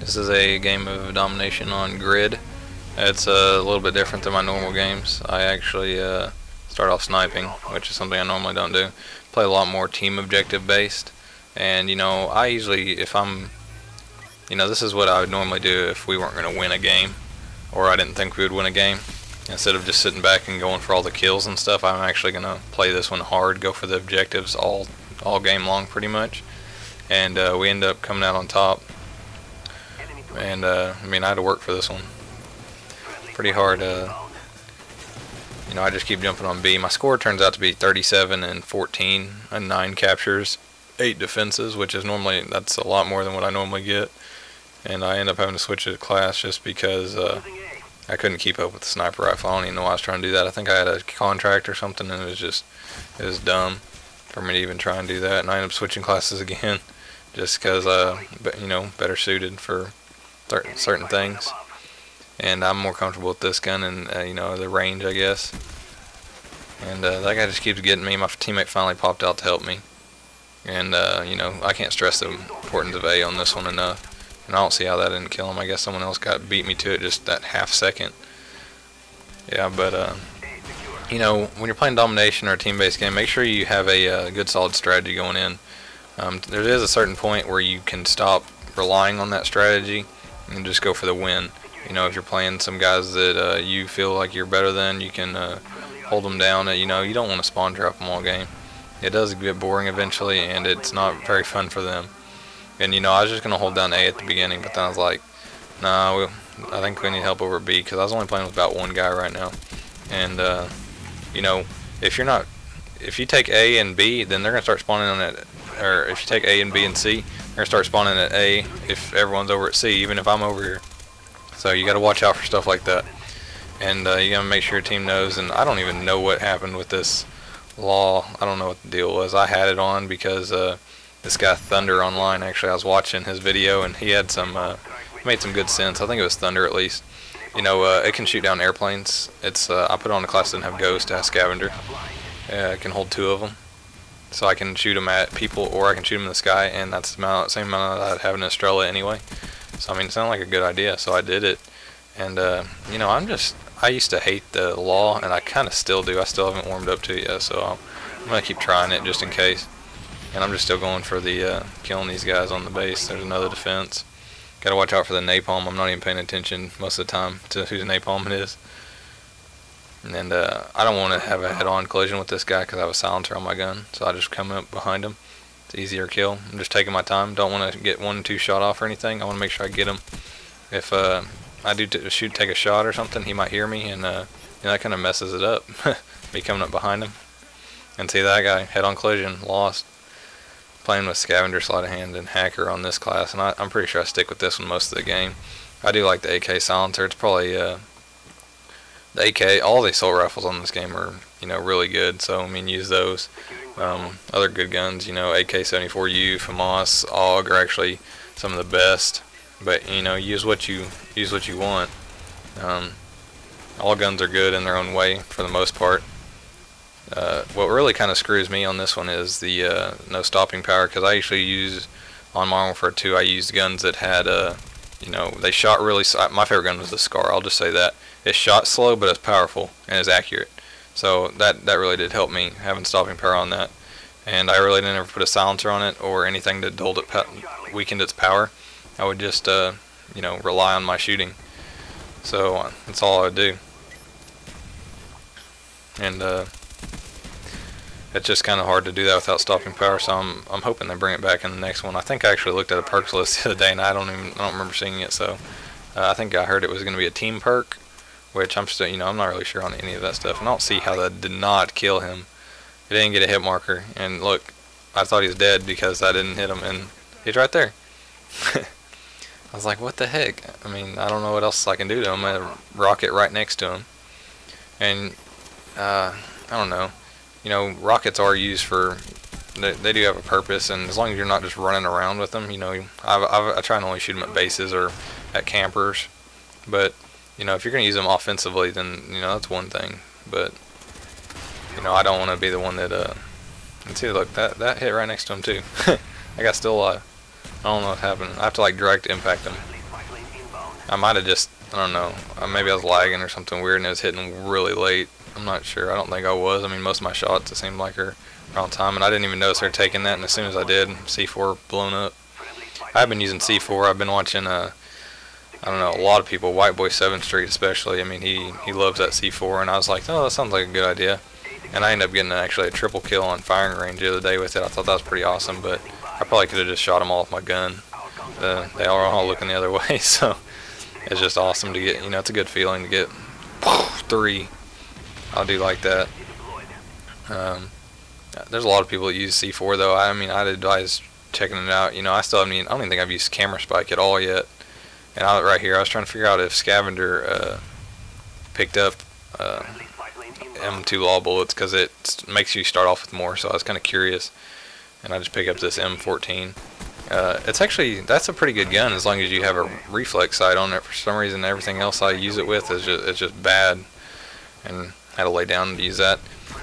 This is a game of Domination on grid. It's a little bit different than my normal games. I actually start off sniping, which is something I normally don't do. Play a lot more team objective based. And I usually, if I'm, this is what I would normally do if we weren't going to win a game, or I didn't think we would win a game. Instead of just sitting back and going for all the kills and stuff, I'm actually going to play this one hard, go for the objectives all game long pretty much. And we end up coming out on top. And I had to work for this one pretty hard. I just keep jumping on B. My score turns out to be 37 and 14 and 9 captures, 8 defenses, which is normally, that's a lot more than what I normally get. And I end up having to switch to class just because I couldn't keep up with the sniper rifle. I don't even know why I was trying to do that. I think I had a contract or something, and it was dumb for me to even try and do that. And I ended up switching classes again just because better suited for certain things, and I'm more comfortable with this gun and the range, I guess. And that guy just keeps getting me. My teammate finally popped out to help me, and I can't stress the importance of A on this one enough. And I don't see how that didn't kill him. I guess someone else beat me to it just that half second. Yeah, but when you're playing Domination or a team-based game, make sure you have a good solid strategy going in. There is a certain point where you can stop relying on that strategy and just go for the win. If you're playing some guys that you feel like you're better than, you can hold them down. You don't want to spawn trap them all game. It does get boring eventually, and it's not very fun for them. And I was just going to hold down A at the beginning, but then I was like, nah, I think we need help over B, because I was only playing with about one guy right now. And if you take A and B, then they're going to start spawning on it. Or if you take A and B and C, they're going to start spawning at A if everyone's over at C, even if I'm over here. So you got to watch out for stuff like that. And you got to make sure your team knows. And I don't even know what happened with this law. I don't know what the deal was. I had it on because this guy Thunder online, actually, I was watching his video, and he had made some good sense. I think it was Thunder at least. It can shoot down airplanes. I put on a class that didn't have Ghost, it has Scavenger. It can hold 2 of them. So I can shoot them at people, or I can shoot them in the sky, and that's the same amount that I'd have in Estrella anyway. So it sounded like a good idea, so I did it. And I used to hate the law, and I kind of still do. I still haven't warmed up to it yet, so I'm gonna keep trying it just in case. And I'm just still going for the killing these guys on the base. There's another defense. Gotta watch out for the napalm. I'm not even paying attention most of the time to whose napalm it is. And I don't want to have a head-on collision with this guy because I have a silencer on my gun, so I just come up behind him. It's easier kill. I'm just taking my time. Don't want to get 1 or 2 shot off or anything. I want to make sure I get him. If I do take a shot or something, he might hear me, and that kind of messes it up. Me coming up behind him. And see that guy, head-on collision, lost. Playing with Scavenger, Sleight of Hand, and Hacker on this class, and I'm pretty sure I stick with this one most of the game. I do like the AK Silencer. It's probably the AK, all the assault rifles on this game are, really good. So use those. Other good guns, AK-74U, FAMAS, AUG are actually some of the best. But use what you want. All guns are good in their own way for the most part. What really kind of screws me on this one is the no stopping power, because I usually use on Modern Warfare 2. I used guns that had they shot really. My favorite gun was the Scar. I'll just say that. It shot slow, but it's powerful and it's accurate. So that really did help me having stopping power on that. And I really didn't ever put a silencer on it or anything that weakened its power. I would just rely on my shooting. So that's all I would do. And it's just kind of hard to do that without stopping power. So I'm hoping they bring it back in the next one. I think I actually looked at a perks list the other day, and I don't remember seeing it. So I think I heard it was going to be a team perk, which I'm still, I'm not really sure on any of that stuff. And I don't see how that did not kill him. It didn't get a hit marker. And look, I thought he was dead because I didn't hit him, and he's right there. I was like, what the heck? I don't know what else I can do to him. I'm gonna rocket right next to him. And I don't know. Rockets are used for. They do have a purpose, and as long as you're not just running around with them, I try and only shoot them at bases or at campers. But if you're gonna use them offensively, then that's one thing. But I don't want to be the one that and see, look, that hit right next to him too. I got still alive. I don't know what happened. I have to direct impact him. I might have just, I don't know, maybe I was lagging or something weird and it was hitting really late. I'm not sure. I don't think I was. I mean, most of my shots, it seemed like, are around time, and I didn't even notice they were taking that, and as soon as I did, C4 blown up. I've been using C4. I've been watching, I don't know, a lot of people, White Boy 7th Street especially. I mean, he loves that C4, and I was like, oh, that sounds like a good idea. And I ended up getting actually a triple kill on firing range the other day with it. I thought that was pretty awesome, but I probably could have just shot them all with my gun. They are all looking the other way, so it's just awesome to get, you know, it's a good feeling to get 3. I do like that. There's a lot of people that use C4 though. I mean, I'd advise checking it out. You know, I don't even think I've used camera spike at all yet. And right here, I was trying to figure out if Scavenger picked up M2 law bullets, because it makes you start off with more. So I was kind of curious, and I just picked up this M14. It's actually, that's a pretty good gun as long as you have a reflex sight on it. For some reason, everything else I use it with is it's just bad, and I had to lay down to use that.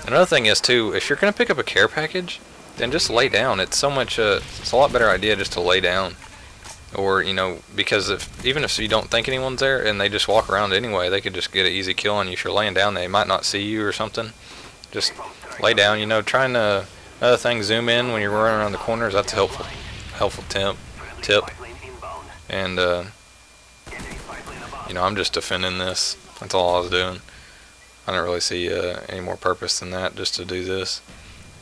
Another thing is too, if you're gonna pick up a care package, then just lay down. It's so much, it's a lot better idea just to lay down, or you know, because even if you don't think anyone's there and they just walk around anyway, they could just get an easy kill on you. If you're laying down, they might not see you or something. Just lay down. You know, trying to another thing, zoom in when you're running around the corners. That's a helpful tip. And you know, I'm just defending this. That's all I was doing. I don't really see any more purpose than that, just to do this.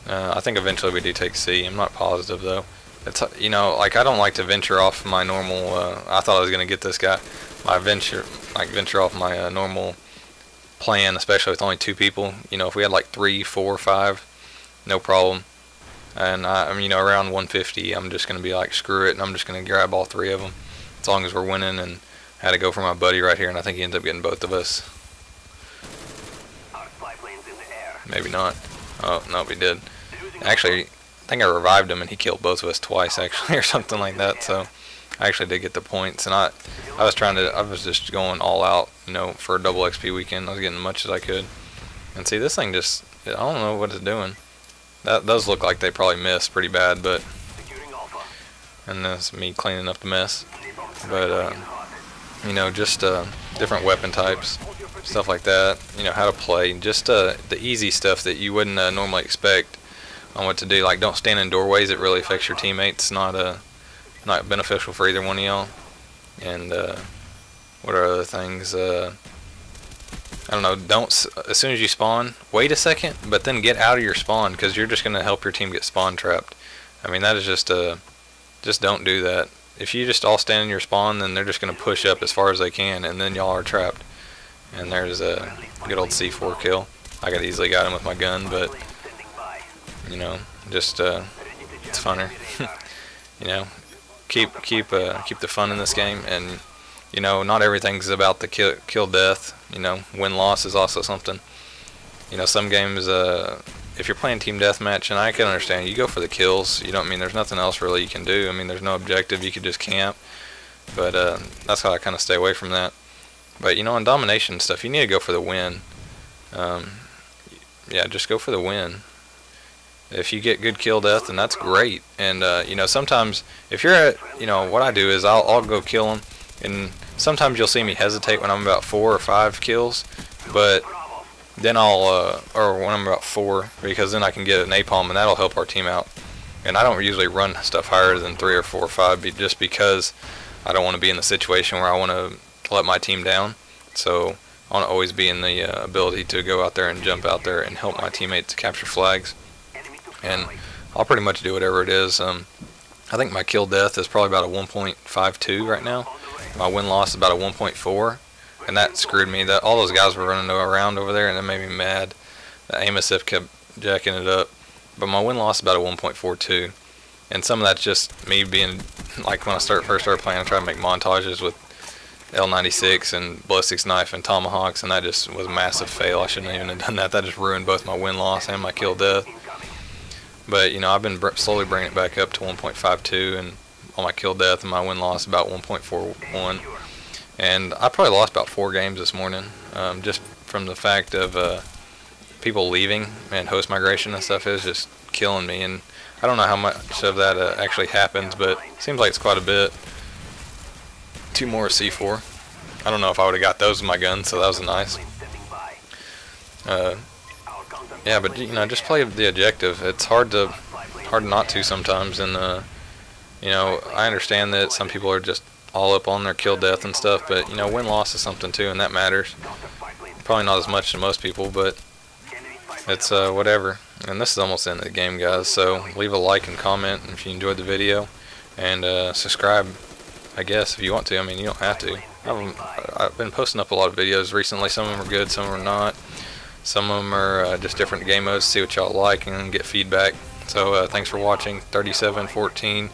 I think eventually we do take C. I'm not positive though. It's, you know, like I don't like to venture off my normal. I thought I was gonna get this guy. Venture off my normal plan, especially with only 2 people. You know, if we had like 3, 4, 5, no problem. And I'm, you know, around 150, I'm just gonna be like, screw it, and I'm just gonna grab all 3 of them, as long as we're winning. And I had to go for my buddy right here, and I think he ends up getting both of us. Maybe not. Oh, no, he did. Actually, I think I revived him and he killed both of us twice, actually, or something like that. So I actually did get the points, and I was just going all out, you know, for a double XP weekend. I was getting as much as I could. And see, this thing just, I don't know what it's doing. That does look like they probably missed pretty bad, but, and that's me cleaning up the mess. But, you know, just different weapon types, stuff like that, you know, how to play, just the easy stuff that you wouldn't normally expect on what to do. Like, don't stand in doorways. It really affects your teammates. Not beneficial for either one of y'all. And what are other things? I don't know, as soon as you spawn, wait a second, but then get out of your spawn, because you're just going to help your team get spawn trapped. I mean, that is just don't do that. If you just all stand in your spawn, then they're just going to push up as far as they can, and then y'all are trapped. And there's a good old C4 kill. I could easily got him with my gun, but you know, just it's funner. You know, keep the fun in this game, and you know, not everything's about the kill death. You know, win loss is also something. You know, some games, if you're playing team deathmatch, and I can understand, you go for the kills. You don't, I mean, there's nothing else really you can do. I mean, there's no objective. You could just camp. But that's how I kind of stay away from that. But you know, on domination stuff, you need to go for the win. Yeah, just go for the win. If you get good kill death, then that's great. And you know, sometimes if you're at, you know, what I do is I'll go kill them, and sometimes you'll see me hesitate when I'm about 4 or 5 kills, but then or when I'm about 4, because then I can get a napalm, and that'll help our team out. And I don't usually run stuff higher than 3 or 4 or 5, just because I don't want to be in the situation where I want to let my team down. So I want to always be in the ability to go out there and jump out there and help my teammates capture flags. And I'll pretty much do whatever it is. I think my kill death is probably about a 1.52 right now. My win loss is about a 1.4, and that screwed me. All those guys were running around over there, and that made me mad. The aim assist kept jacking it up. But my win loss is about a 1.42, and some of that's just me being, like, when I first started playing, I tried to make montages with L96 and ballistics knife and tomahawks, and that just was a massive fail. I shouldn't even have done that. That just ruined both my win loss and my kill death. But you know, I've been slowly bringing it back up to 1.52, and on my kill death and my win loss about 1.41. And I probably lost about 4 games this morning, just from the fact of people leaving, and host migration and stuff is just killing me. And I don't know how much of that actually happens, but it seems like it's quite a bit. 2 more C4. I don't know if I would have got those with my gun, so that was nice. Yeah, but you know, just play the objective. It's hard not to sometimes, and you know, I understand that some people are just all up on their kill death and stuff, but you know, win-loss is something too, and that matters. Probably not as much to most people, but it's whatever. And this is almost the end of the game, guys, so leave a like and comment if you enjoyed the video, and subscribe, I guess, if you want to. I mean, you don't have to. I've been posting up a lot of videos recently. Some of them are good, some of them are not. Some of them are just different game modes, see what y'all like and get feedback. So thanks for watching. 3714